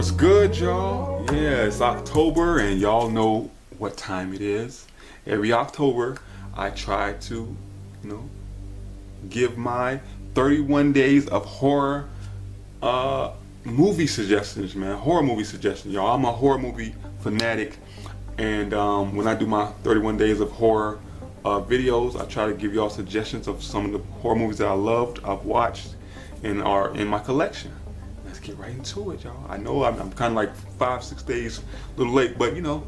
What's good, y'all? Yeah, it's October and y'all know what time it is. Every October I try to, give my 31 days of horror movie suggestions, man. Horror movie suggestions, y'all. I'm a horror movie fanatic, and when I do my 31 days of horror videos, I try to give y'all suggestions of some of the horror movies that I loved, I've watched, and are in my collection. Let's get right into it, y'all. I know I'm kind of like 5-6 days a little late, but I'm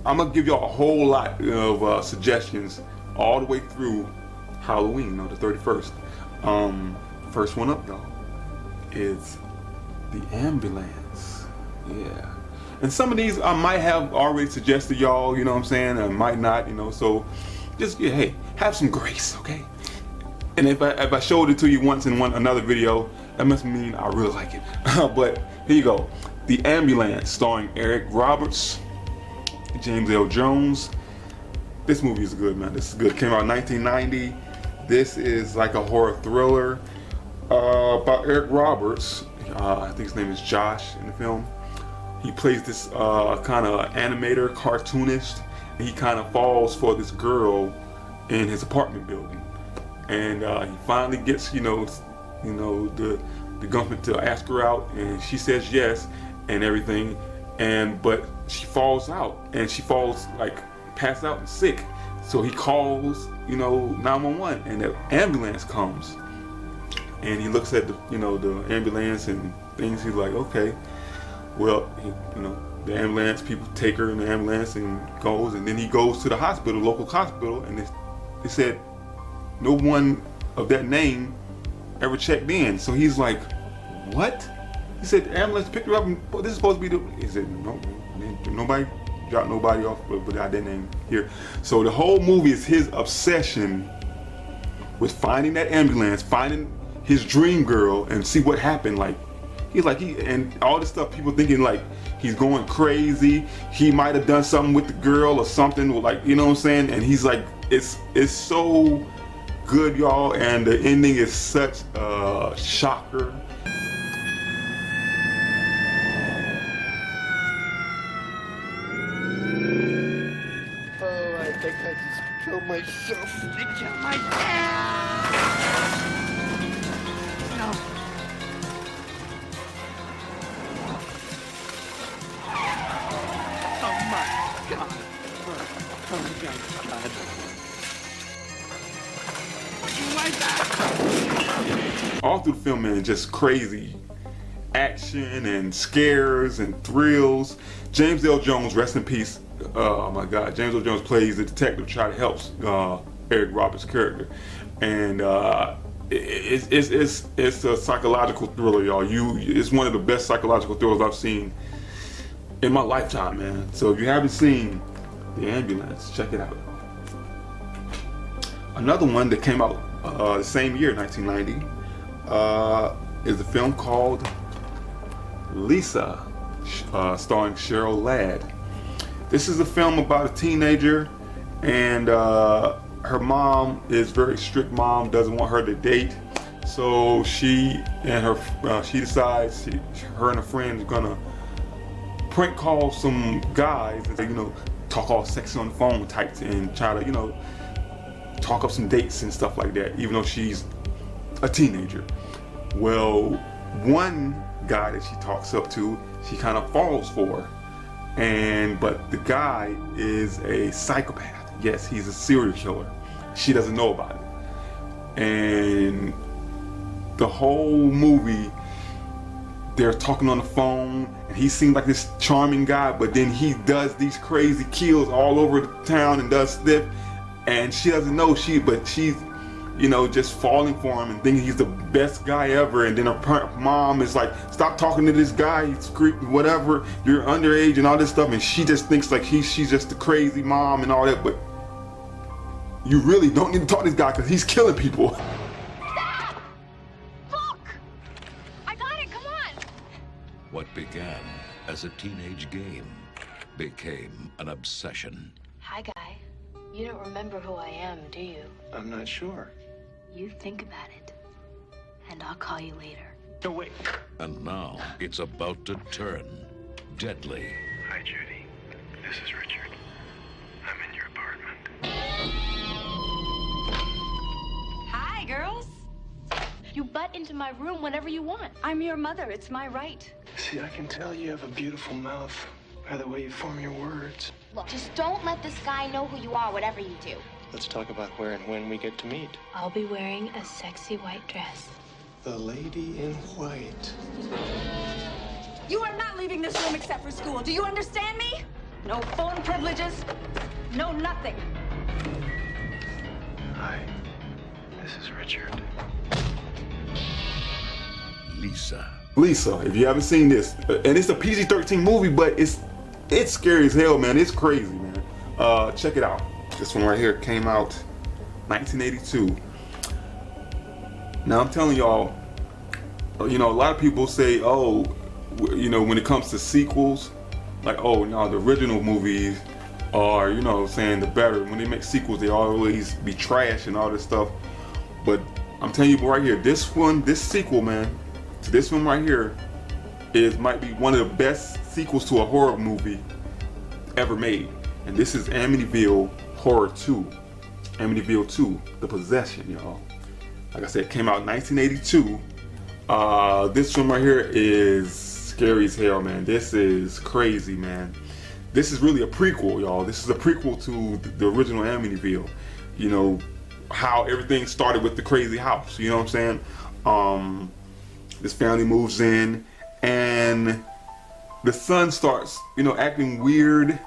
gonna give y'all a whole lot of suggestions all the way through Halloween, the 31st. First one up, y'all, is The Ambulance. Yeah. And some of these I might have already suggested y'all, you know what I'm saying, and might not, so just, hey, have some grace, okay? And if I showed it to you once in another video, that must mean I really like it. But here you go. The Ambulance, starring Eric Roberts, James L. Jones. This movie is good, man. This is good. It came out in 1990. This is like a horror thriller about Eric Roberts. I think his name is Josh in the film. He plays this kind of animator, cartoonist, and he kind of falls for this girl in his apartment building. And he finally gets, the government to ask her out, and she says yes and everything. But she falls out, and she falls passed out and sick. So he calls, 911, and the ambulance comes. And he looks at the ambulance and things. He's like, okay, well, the ambulance people take her in the ambulance and goes, and then he goes to the hospital, local hospital, and they said no one of that name ever checked in. So he's like, what? He said the ambulance picked her up, and this is supposed to be he said, no, nobody dropped nobody off without that name here. So the whole movie is his obsession with finding that ambulance, finding his dream girl, and see what happened. And all this stuff, people thinking he's going crazy, he might have done something with the girl or something, you know what I'm saying? And he's like, it's so good, y'all, and the ending is such a shocker. Oh, I think I just killed myself. I killed myself! No. Oh my God. Oh my God. All through the film, man, just crazy action and scares and thrills. James L. Jones, rest in peace. Oh my God, James L. Jones plays the detective to try to help Eric Roberts' character, and it's a psychological thriller, y'all. It's one of the best psychological thrillers I've seen in my lifetime, man. So if you haven't seen The Ambulance, check it out. Another one that came out the same year, 1990, is a film called Lisa, starring Cheryl Ladd. This is a film about a teenager, and her mom is very strict mom, doesn't want her to date. So she decides her and her friends are gonna prank call some guys and say, talk all sexy on the phone types and try to, talk up some dates and stuff like that, even though she's a teenager. Well, one guy that she talks up to, she kind of falls for, but the guy is a psychopath. Yes, he's a serial killer. She doesn't know about it. And the whole movie, they're talking on the phone, and he seems like this charming guy, but then he does these crazy kills all over the town and does stuff. And she doesn't know but she's, just falling for him and thinking he's the best guy ever. And then her mom is like, stop talking to this guy, he's creepy, whatever, you're underage and all this stuff. And she just thinks she's just the crazy mom and all that. But you really don't need to talk to this guy because he's killing people. Stop! Look! I got it, come on! What began as a teenage game became an obsession. Hi, guy. You don't remember who I am, do you? I'm not sure. You think about it, and I'll call you later. No, wait. And now it's about to turn deadly. Hi, Judy. This is Richard. I'm in your apartment. Hi, girls. You butt into my room whenever you want. I'm your mother. It's my right. See, I can tell you have a beautiful mouth by the way you form your words. Look, just don't let this guy know who you are, whatever you do. Let's talk about where and when we get to meet. I'll be wearing a sexy white dress. The lady in white. You are not leaving this room except for school. Do you understand me? No phone privileges, no nothing. Hi, this is Richard. Lisa. Lisa, if you haven't seen this, and it's a PG-13 movie, but it's scary as hell, man. It's crazy, man. Check it out. This one right here came out 1982. Now I'm telling y'all, you know, a lot of people say, oh, you know, when it comes to sequels, like, oh, no, the original movies are, you know, saying the better. When they make sequels, they always be trash and all this stuff. But I'm telling you right here, this sequel, man, to this one right here, might be one of the best sequels to a horror movie ever made. And this is Amityville Horror 2. Amityville 2, The Possession, y'all. Like I said, it came out in 1982. This one right here is scary as hell, man. This is crazy, man. This is really a prequel, y'all. This is a prequel to the original Amityville. You know, how everything started with the crazy house. You know what I'm saying? This family moves in, and the son starts, you know, acting weird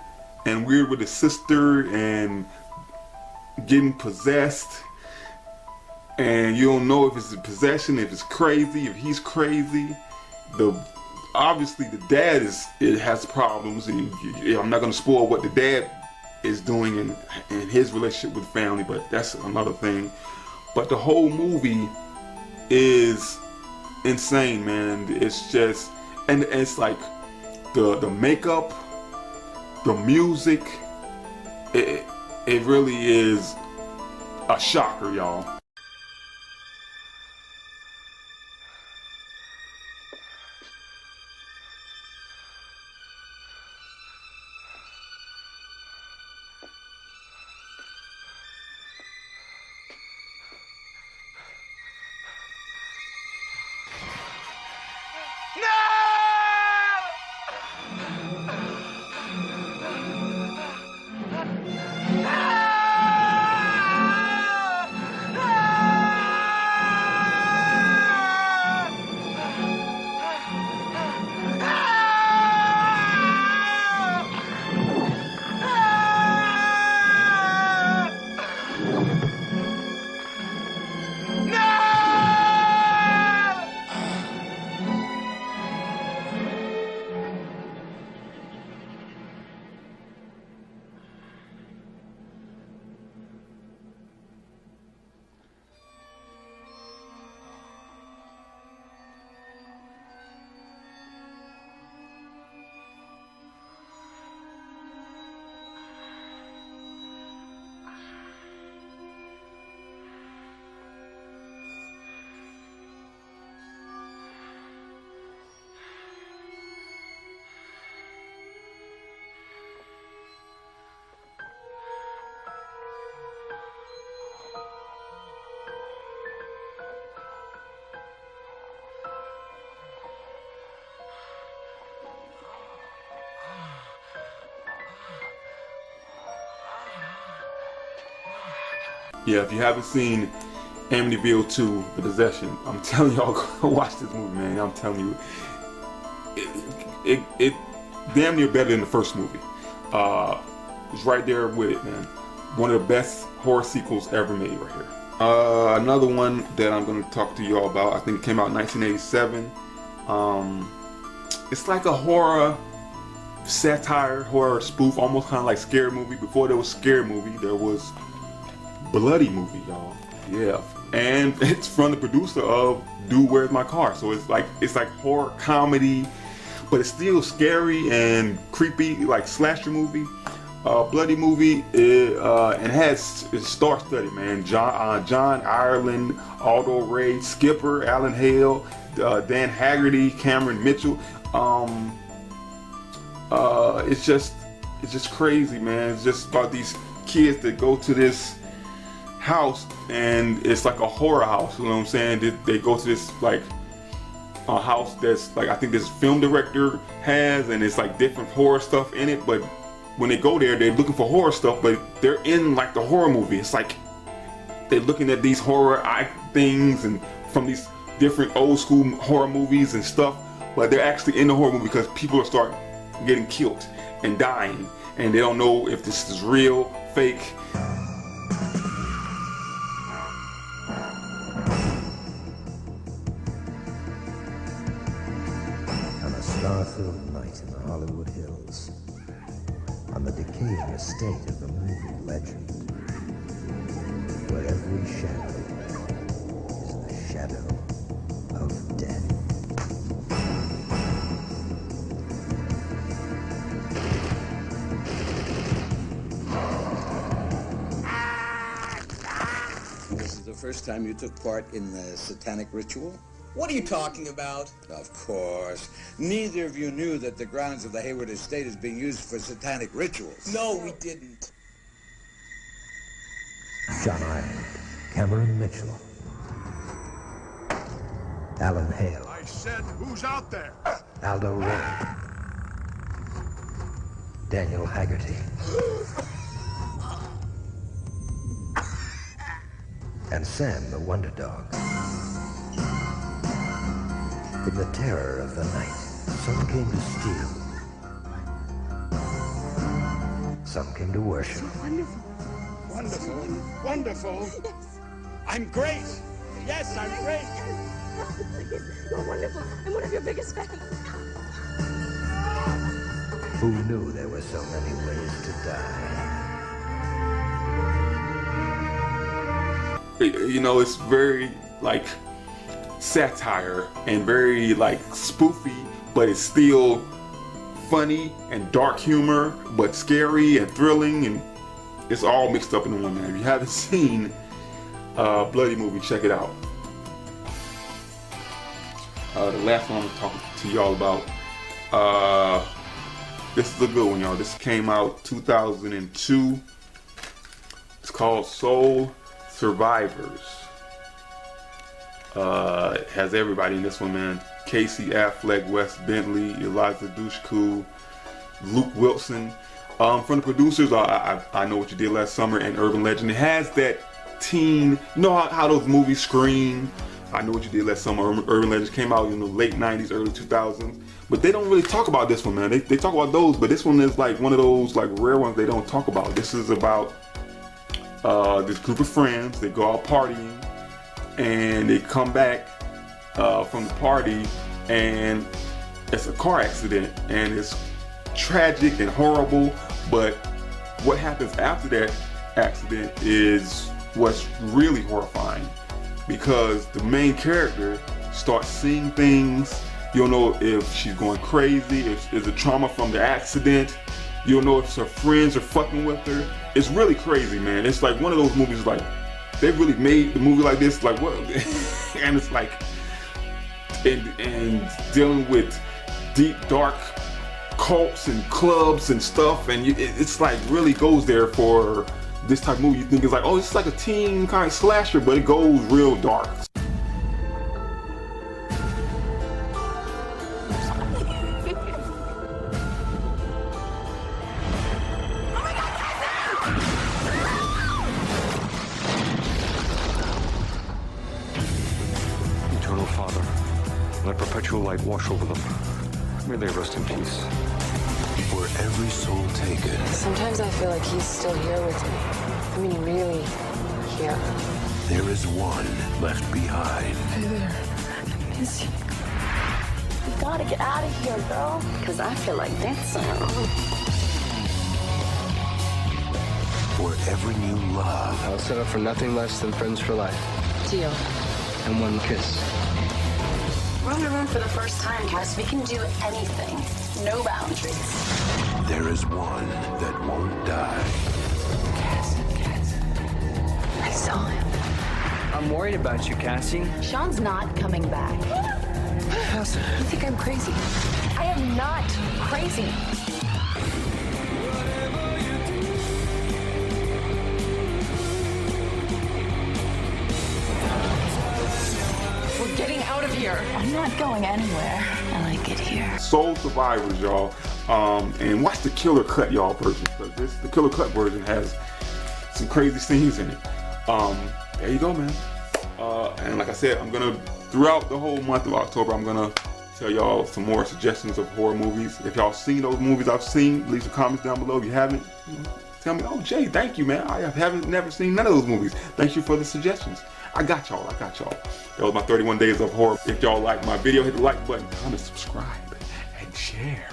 with his sister and getting possessed. And you don't know if it's a possession, if it's crazy, if he's crazy. Obviously the dad has problems, and I'm not gonna spoil what the dad is doing in his relationship with family, but that's another thing. But the whole movie is insane, man. It's just, and it's like the makeup, the music, it really is a shocker, y'all. Yeah, if you haven't seen Amityville 2, The Possession, I'm telling y'all, go watch this movie, man. I'm telling you, it damn near better than the first movie. It's right there with it, man. One of the best horror sequels ever made right here. Another one that I'm going to talk to y'all about, I think it came out in 1987. It's like a horror satire, horror spoof, almost kind of like Scary Movie. Before there was Scary Movie, there was Bloody Movie, y'all. Yeah, and it's from the producer of Dude, Where's My Car? So it's like horror comedy, but it's still scary and creepy, like slasher movie. bloody movie, and has it's star-studded, man. John Ireland, Aldo Ray, Skipper, Alan Hale, Dan Haggerty, Cameron Mitchell. It's just crazy, man. It's just about these kids that go to this house, and it's like a horror house. You know what I'm saying? They go to this like a house that's like, I think this film director has, and it's like different horror stuff in it. But when they go there, they're looking for horror stuff, but they're in like the horror movie. It's like they're looking at these horror things and from these different old school horror movies and stuff, but they're actually in the horror movie because people are start getting killed and dying, and they don't know if this is real, fake. On a star-filled night in the Hollywood Hills, on the decaying estate of the movie legend, where every shadow is the shadow of death. This is the first time you took part in the satanic ritual? What are you talking about? Of course. Neither of you knew that the grounds of the Hayward estate is being used for satanic rituals. No, we didn't. John Ireland, Cameron Mitchell, Alan Hale. I said, who's out there? Aldo Ray, Daniel Haggerty, and Sam the Wonder Dog. In the terror of the night, some came to steal. Some came to worship. So wonderful. Wonderful. Wonderful. Yes. I'm great. Yes, I'm great. Yes. You're wonderful. I'm one of your biggest fans. Who knew there were so many ways to die? You know, it's very like satire and very like spoofy, but it's still funny and dark humor, but scary and thrilling, and it's all mixed up in one, man. If you haven't seen Bloody movie, check it out. The last one I'm talking to y'all about, this is a good one, y'all. This came out 2002. It's called Soul Survivors. It has everybody in this one, man. Casey Affleck, Wes Bentley, Eliza Dushku, Luke Wilson. From the producers, I Know What You Did Last Summer and Urban Legend. It has that teen, you know how those movies Scream, I Know What You Did Last Summer, Urban Legend came out in the late 90s, early 2000s. But they don't really talk about this one, man. They talk about those, but this one is like one of those like rare ones they don't talk about. This is about this group of friends. They go out partying, and they come back from the party, and it's a car accident, and it's tragic and horrible. But what happens after that accident is what's really horrifying, because the main character starts seeing things. You don't know if she's going crazy, if it's a trauma from the accident. You don't know if her friends are fucking with her. It's really crazy, man. It's like one of those movies, like they really made the movie like this, like what? And it's like, and dealing with deep, dark cults and clubs and stuff, and it's like really goes there for this type of movie. You think it's like, oh, it's like a teen kind of slasher, but it goes real dark. Eternal Father, let perpetual light wash over them. May they rest in peace. Were every soul taken? Sometimes I feel like he's still here with me. I mean, really here. There is one left behind. Hey there. I miss you. You gotta get out of here, girl. Because I feel like dancing. For every new love. I'll settle for nothing less than friends for life. Deal. And one kiss. We're on the road for the first time, Cass. We can do anything. No boundaries. there is one that won't die. I saw him. I'm worried about you, Cassie. Sean's not coming back. Cassie, you think I'm crazy? I am not crazy. We're getting out of here. I'm not going anywhere. I like it here. Soul Survivors, y'all. And watch the Killer Cut, y'all, version. Because the Killer Cut version has some crazy scenes in it. There you go, man. And like I said, I'm gonna, throughout the whole month of October, I'm gonna tell y'all some more suggestions of horror movies. If y'all seen those movies I've seen, leave some comments down below. If you haven't, tell me, oh Jay, thank you, man. I haven't never seen none of those movies. Thank you for the suggestions. I got y'all. That was my 31 days of horror. If y'all like my video, hit the like button, comment, subscribe, and share.